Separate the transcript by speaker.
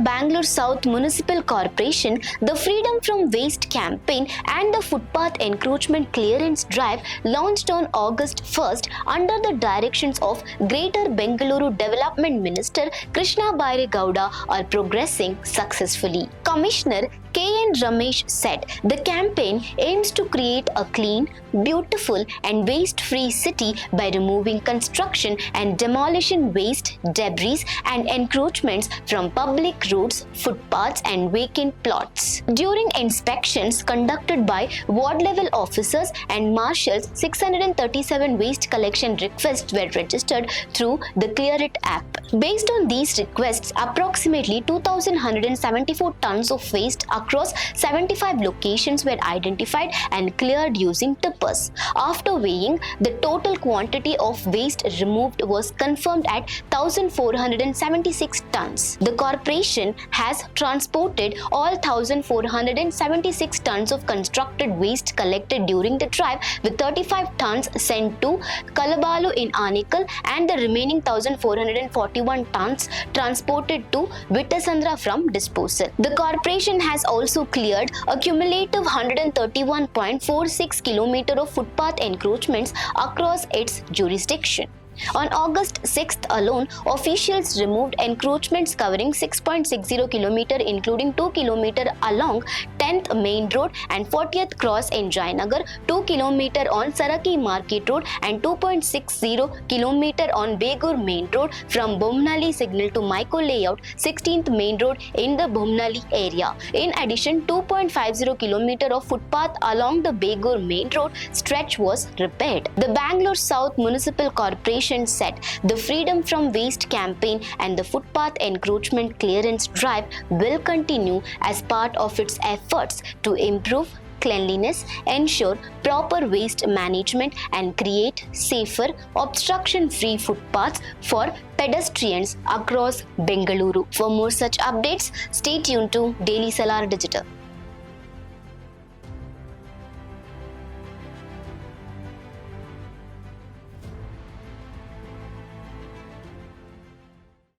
Speaker 1: Bangalore South Municipal Corporation, the Freedom from Waste campaign and the Footpath Encroachment Clearance Drive launched on August 1st under the directions of Greater Bengaluru Development Minister Krishna Gowda are progressing successfully. Commissioner Ramesh said the campaign aims to create a clean, beautiful and waste-free city by removing construction and demolition waste, debris and encroachments from public roads, footpaths and vacant plots. During inspections conducted by ward-level officers and marshals, 637 waste collection requests were registered through the Clear It app. Based on these requests, approximately 2,174 tons of waste across 75 locations were identified and cleared using tippers. After weighing, the total quantity of waste removed was confirmed at 1,476 tons. The corporation has transported all 1,476 tons of constructed waste collected during the drive, with 35 tons sent to Kalabalu in Anikal and the remaining 1,441 tons transported to Vittasandra from disposal. The corporation has also cleared a cumulative 131.46 km of footpath encroachments across its jurisdiction. On August 6th alone, officials removed encroachments covering 6.60 km, including 2 km along 10th Main Road and 40th Cross in Jayanagar, 2 km on Saraki Market Road and 2.60 km on Begur Main Road from Bomnali Signal to Maiko Layout, 16th Main Road in the Bomnali area. In addition, 2.50 km of footpath along the Begur Main Road stretch was repaired. The Bangalore South Municipal Corporation said the Freedom from Waste campaign and the Footpath Encroachment Clearance Drive will continue as part of its efforts to improve cleanliness, ensure proper waste management and create safer, obstruction-free footpaths for pedestrians across Bengaluru. For more such updates, stay tuned to Daily Salar Digital.